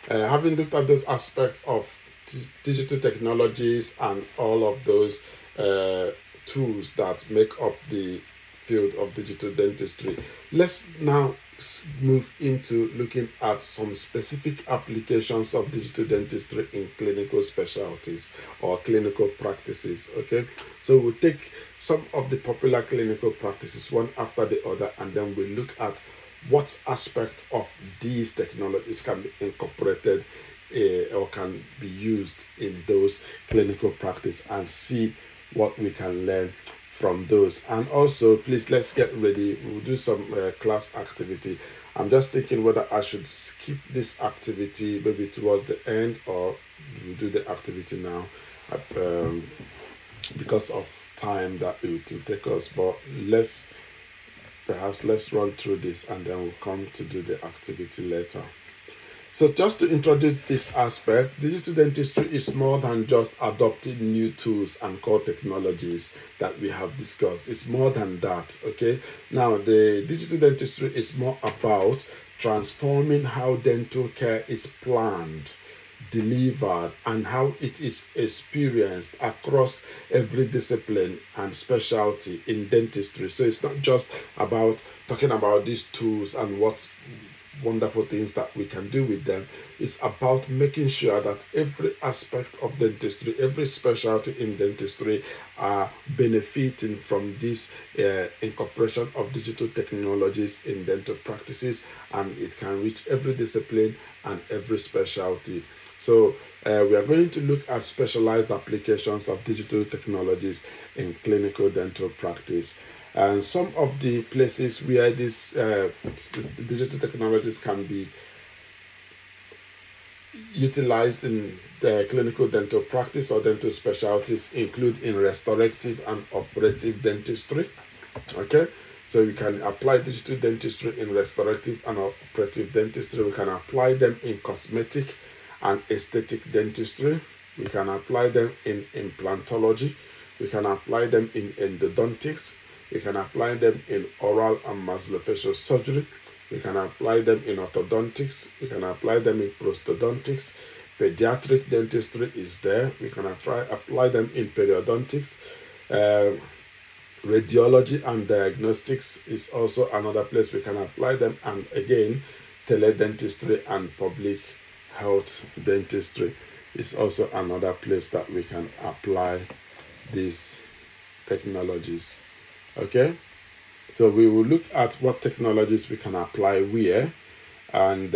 Having looked at those aspects of digital technologies and all of those tools that make up the field of digital dentistry, let's now move into looking at some specific applications of digital dentistry in clinical specialties or clinical practices. Okay, so we'll take some of the popular clinical practices one after the other, and then we look at what aspect of these technologies can be incorporated or can be used in those clinical practice, and see what we can learn from those. And also, please, let's get ready. We'll do some class activity. I'm just thinking whether I should skip this activity maybe towards the end, or we'll do the activity now because of time that it will take us. But let's run through this, and then we'll come to do the activity later. So just to introduce this aspect, digital dentistry is more than just adopting new tools and core technologies that we have discussed. It's more than that, okay? Now, the digital dentistry is more about transforming how dental care is planned, delivered, and how it is experienced across every discipline and specialty in dentistry. So it's not just about talking about these tools and what wonderful things that we can do with them. It's about making sure that every aspect of dentistry, every specialty in dentistry are benefiting from this incorporation of digital technologies in dental practices, and it can reach every discipline and every specialty. So we are going to look at specialized applications of digital technologies in clinical dental practice. And some of the places where these digital technologies can be utilized in the clinical dental practice or dental specialties include in restorative and operative dentistry. Okay, so we can apply digital dentistry in restorative and operative dentistry. We can apply them in cosmetic and aesthetic dentistry. We can apply them in implantology. We can apply them in endodontics. We can apply them in oral and maxillofacial surgery. We can apply them in orthodontics. We can apply them in prosthodontics. Pediatric dentistry is there. We can apply them in periodontics. Radiology and diagnostics is also another place we can apply them. And again, teledentistry and public health dentistry is also another place that we can apply these technologies. Okay, so we will look at what technologies we can apply where, and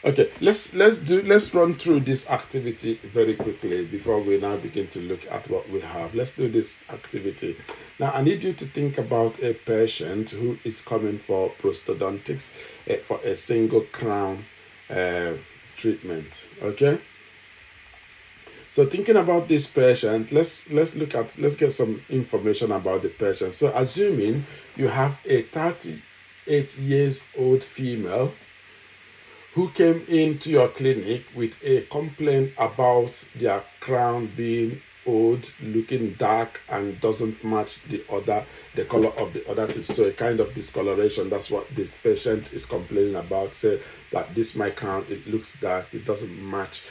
okay, let's run through this activity very quickly before we now begin to look at what we have. Let's do this activity. Now, I need you to think about a patient who is coming for prosthodontics for a single crown treatment. Okay. So thinking about this patient, let's get some information about the patient. So assuming you have a 38 years old female who came into your clinic with a complaint about their crown being old, looking dark, and doesn't match the color of the other teeth. So a kind of discoloration. That's what this patient is complaining about. Say that this my crown, it looks dark, it doesn't match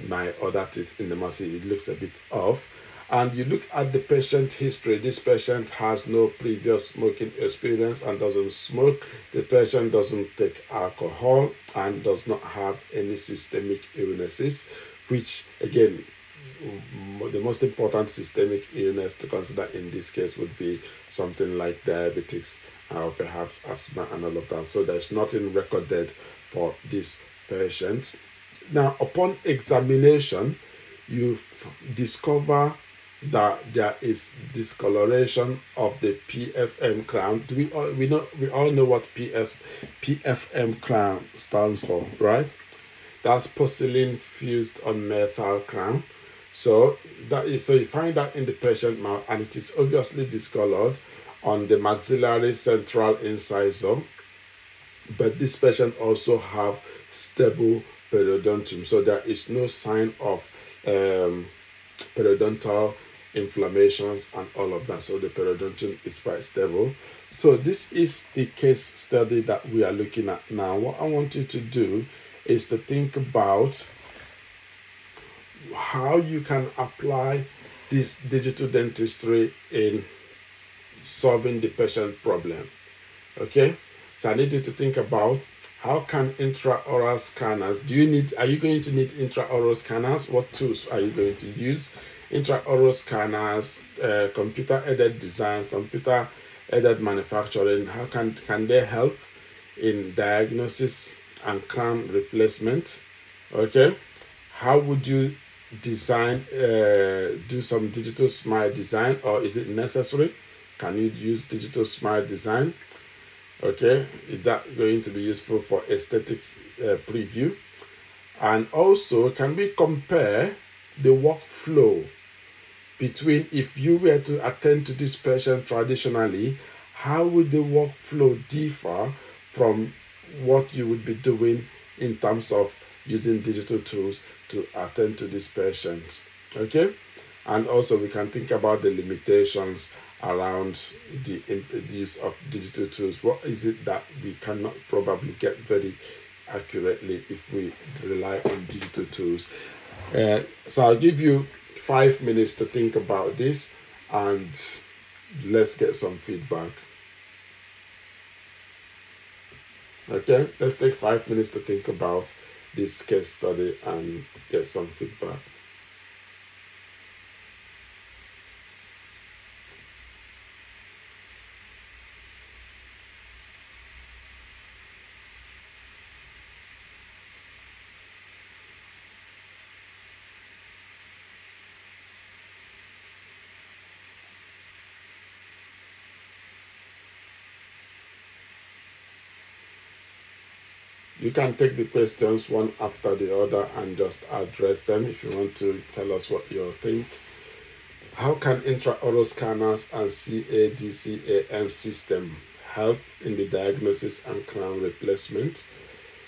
my other teeth in the mouth. It looks a bit off. And you look at the patient history. This patient has no previous smoking experience and doesn't smoke. The patient doesn't take alcohol and does not have any systemic illnesses, which again, the most important systemic illness to consider in this case would be something like diabetes or perhaps asthma and all of that. So there's nothing recorded for this patient. Now, upon examination, you discover that there is discoloration of the PFM crown. We all know what PFM crown stands for, right? That's porcelain fused on metal crown. So you find that in the patient mouth, and it is obviously discolored on the maxillary central incisor. But this patient also have stable periodontium, so there is no sign of periodontal inflammations and all of that. So the periodontium is quite stable. So this is the case study that we are looking at now. What I want you to do is to think about how you can apply this digital dentistry in solving the patient problem. Okay, so I need you to think about how can intraoral scanners, are you going to need intraoral scanners? What tools are you going to use? Intraoral scanners, computer aided designs, computer aided manufacturing, how can they help in diagnosis and crown replacement? Okay, how would you design, do some digital smile design, or is it necessary? Can you use digital smile design? Okay, is that going to be useful for aesthetic preview? And also, can we compare the workflow between, if you were to attend to this patient traditionally, how would the workflow differ from what you would be doing in terms of using digital tools to attend to this patient? Okay, and also we can think about the limitations around the use of digital tools. What is it that we cannot probably get very accurately if we rely on digital tools? So I'll give you 5 minutes to think about this, and let's get some feedback. Okay, let's take 5 minutes to think about this case study and get some feedback. You can take the questions one after the other and just address them if you want to tell us what you think. How can intraoral scanners and CAD/CAM system help in the diagnosis and crown replacement?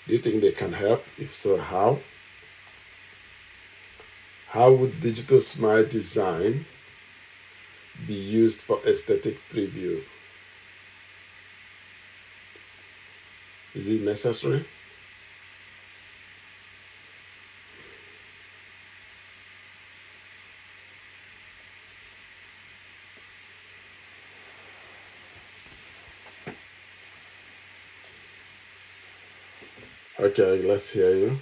Do you think they can help? If so, how? How would digital smile design be used for aesthetic preview? Is it necessary? Okay, let's hear you.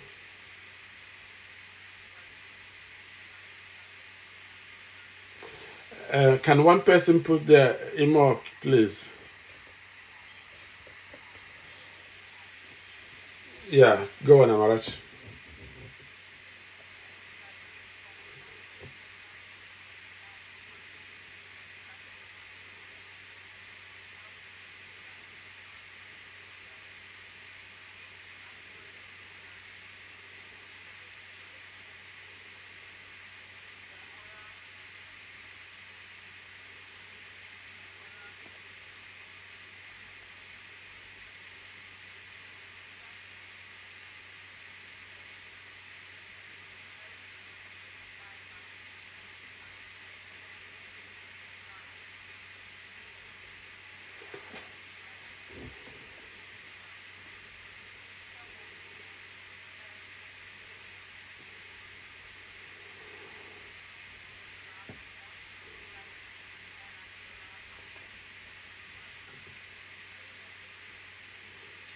Can one person put their email, please? Yeah, go on, Amarach.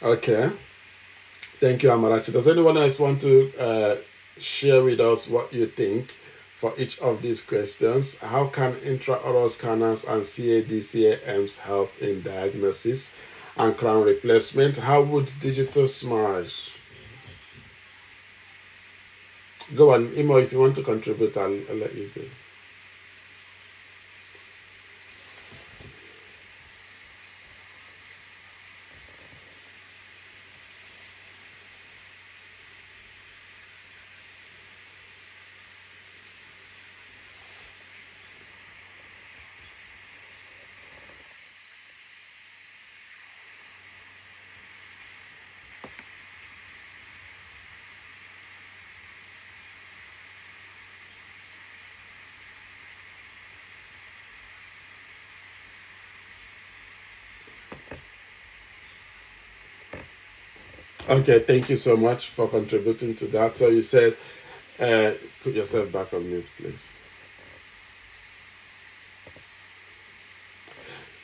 Okay. Thank you, Amarachi. Does anyone else want to share with us what you think for each of these questions? How can intraoral scanners and CAD/CAMs help in diagnosis and crown replacement? How would digital smiles? Go on, Imo, if you want to contribute, I'll let you do. Okay, thank you so much for contributing to that. So you said, uh, put yourself back on mute, please.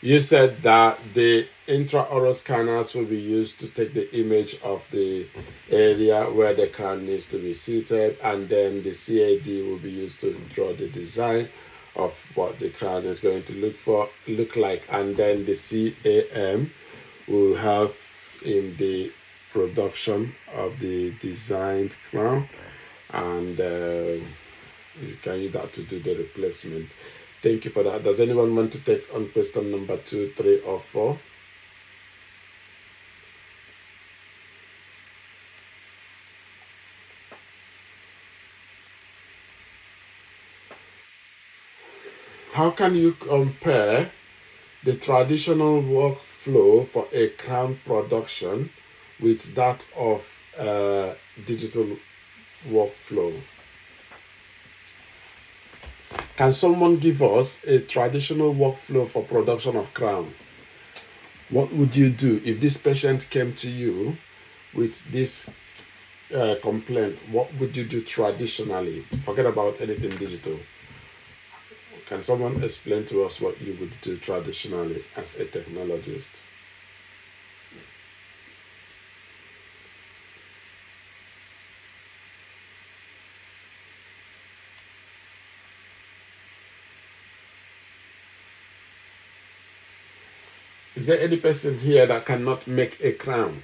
You said that the intraoral scanners will be used to take the image of the area where the crown needs to be seated, and then the CAD will be used to draw the design of what the crown is going to look like, and then the CAM will have in the production of the designed crown, and you can use that to do the replacement. Thank you for that. Does anyone want to take on question number 2, 3, or 4? How can you compare the traditional workflow for a crown production with that of digital workflow? Can someone give us a traditional workflow for production of crown? What would you do if this patient came to you with this complaint? What would you do traditionally? Forget about anything digital. Can someone explain to us what you would do traditionally as a technologist? Is there any person here that cannot make a crown?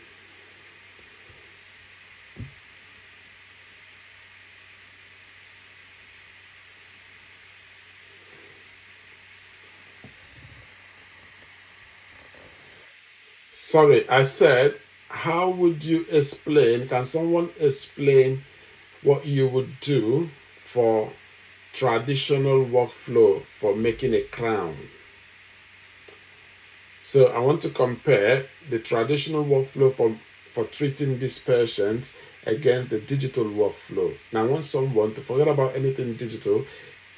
Sorry, I said, how would you explain? Can someone explain what you would do for traditional workflow for making a crown? So I want to compare the traditional workflow for treating this patient against the digital workflow. Now, I want someone to forget about anything digital,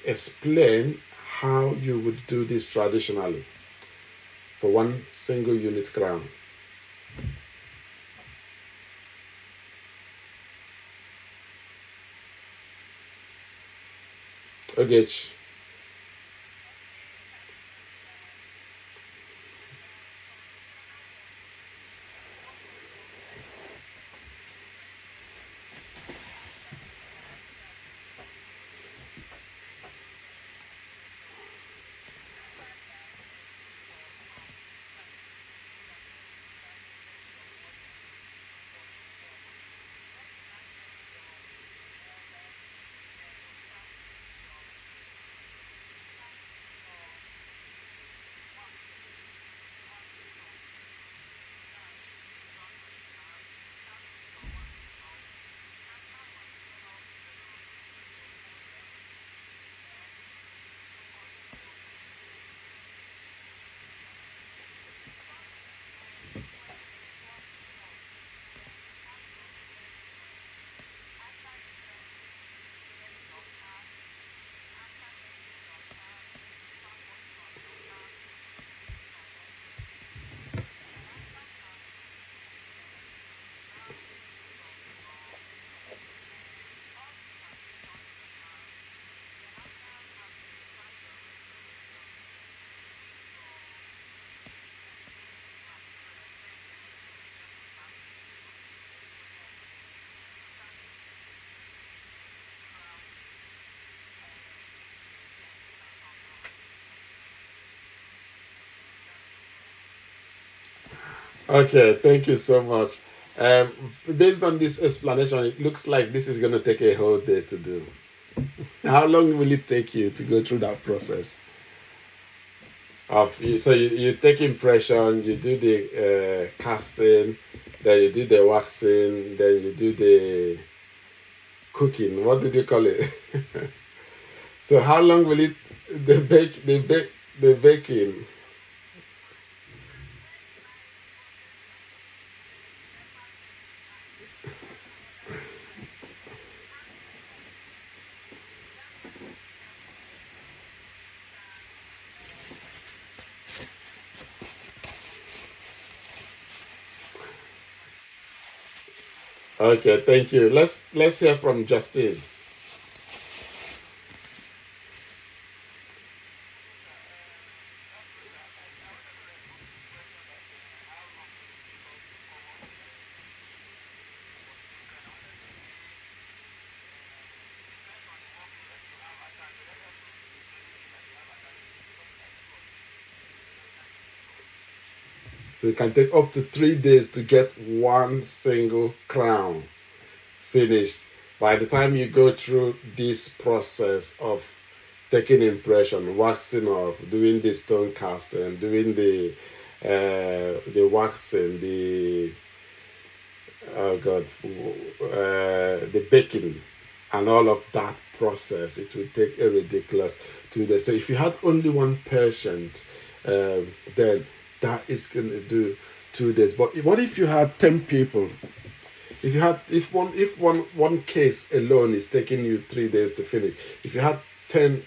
explain how you would do this traditionally for one single unit crown. Okay. Okay, thank you so much. Um, Based on this explanation, it looks like this is going to take a whole day to do. How long will it take you to go through that process? So you take impression, you do the casting, then you do the waxing, then you do the cooking. What did you call it? So how long will it the baking? Okay, thank you. Let's hear from Justine. So it can take up to 3 days to get one single crown finished. By the time you go through this process of taking impression, waxing off, doing the stone casting, doing the waxing, the oh god, the baking, and all of that process, it will take a ridiculous 2 days. So if you had only one patient, then that is going to do 2 days. But what if you had 10 people? If one case alone is taking you 3 days to finish, if you had 10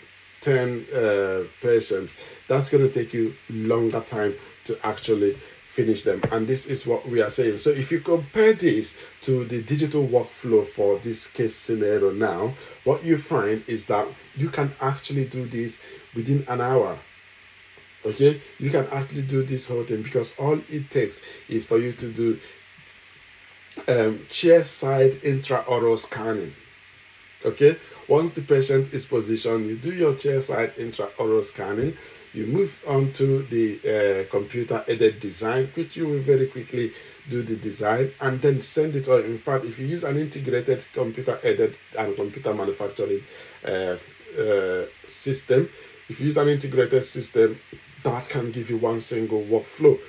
patients, that's going to take you longer time to actually finish them. And this is what we are saying. So if you compare this to the digital workflow for this case scenario now, what you find is that you can actually do this within an hour. Okay, you can actually do this whole thing, because all it takes is for you to do chair side intraoral scanning. Okay, once the patient is positioned, you do your chair side intraoral scanning. You move on to the computer aided design, which you will very quickly do the design and then send it. Or in fact, if you use an integrated computer aided and computer manufacturing system, if you use an integrated system, that can give you one single workflow.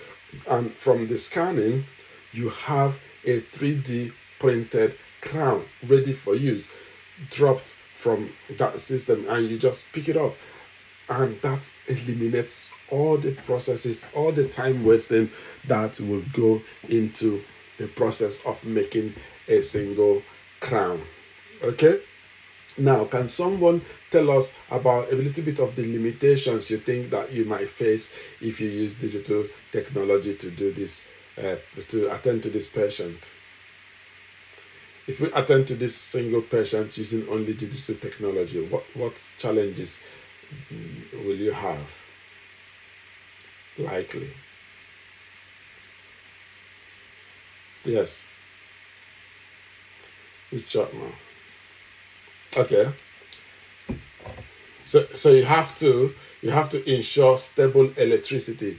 And from the scanning, you have a 3D printed crown ready for use, dropped from that system, and you just pick it up, and that eliminates all the processes, all the time wasting that will go into the process of making a single crown. Okay, now can someone tell us about a little bit of the limitations you think that you might face if you use digital technology to do this, to attend to this patient? If we attend to this single patient using only digital technology, what challenges will you have? Likely. Yes. Ucheka. Okay. So you have to ensure stable electricity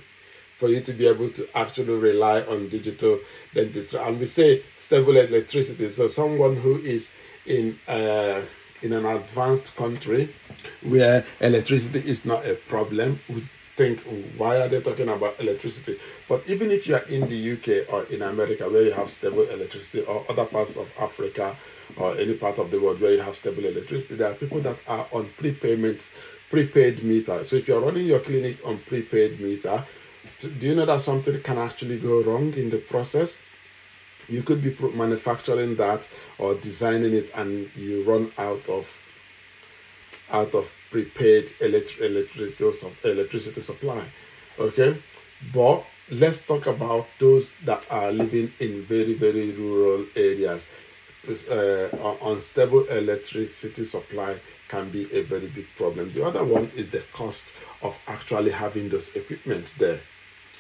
for you to be able to actually rely on digital dentistry. And we say stable electricity. So someone who is in an advanced country where electricity is not a problem would think, why are they talking about electricity? But even if you are in the UK or in America where you have stable electricity, or other parts of Africa or any part of the world where you have stable electricity, there are people that are on prepaid meter. So if you're running your clinic on prepaid meter, do you know that something can actually go wrong in the process? You could be manufacturing that or designing it, and you run out of prepaid electricity supply. Okay, but let's talk about those that are living in very, very rural areas. Unstable electricity supply can be a very big problem. The other one is the cost of actually having those equipment there.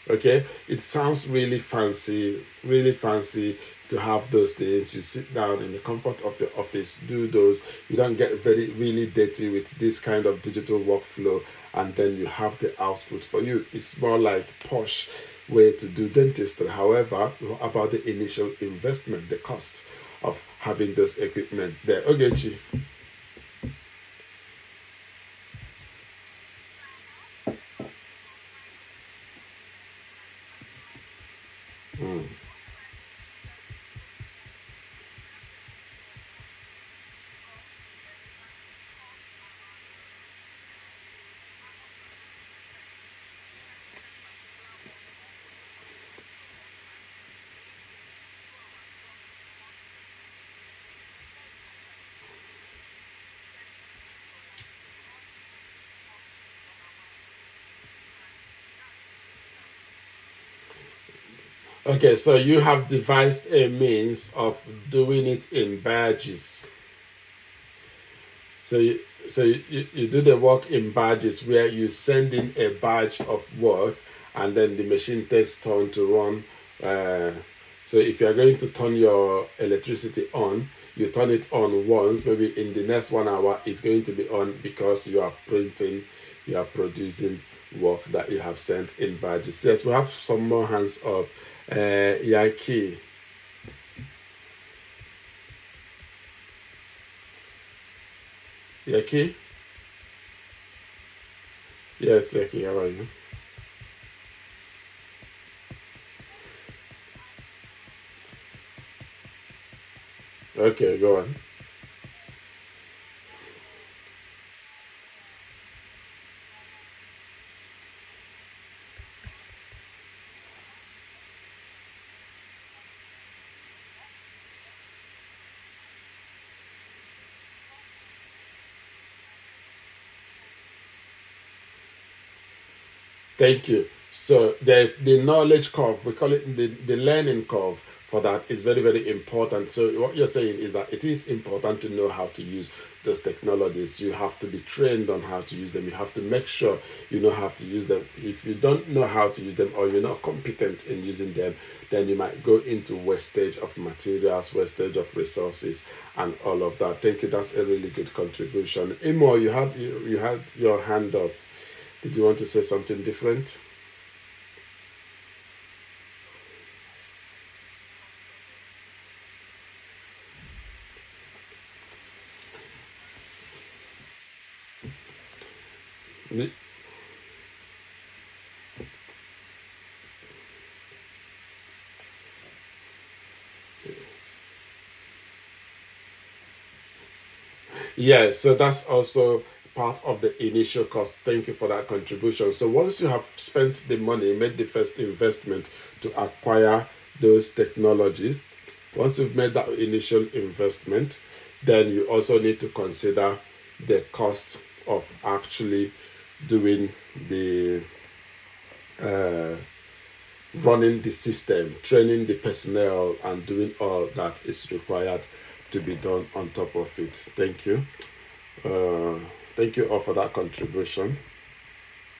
Okay, it sounds really fancy to have those things. You sit down in the comfort of your office, do those. You don't get very really dirty with this kind of digital workflow, and then you have the output for you. It's more like posh way to do dentistry. However, about the initial investment, the cost of having those equipment there. Ogechi. Mm. Okay, so you have devised a means of doing it in batches. So you do the work in batches where you send in a batch of work and then the machine takes turn to run. Uh, so if you're going to turn your electricity on, you turn it on once, maybe in the next 1 hour, it's going to be on because you are printing, you are producing work that you have sent in batches. Yes, we have some more hands up. Yankee. Yaki? Yes, Yaki, how are you? Okay, go on. Thank you. So the knowledge curve, we call it the learning curve for that is very, very important. So what you're saying is that it is important to know how to use those technologies. You have to be trained on how to use them. You have to make sure you know how to use them. If you don't know how to use them or you're not competent in using them, then you might go into wastage of materials, wastage of resources, and all of that. Thank you. That's a really good contribution. Imo, you had your hand up. Did you want to say something different? Yes, so that's also part of the initial cost. Thank you for that contribution. So once you have spent the money, made the first investment to acquire those technologies, once you've made that initial investment, then you also need to consider the cost of actually doing the uh, running the system, training the personnel, and doing all that is required to be done on top of it. Thank you. Uh, Thank you all for that contribution.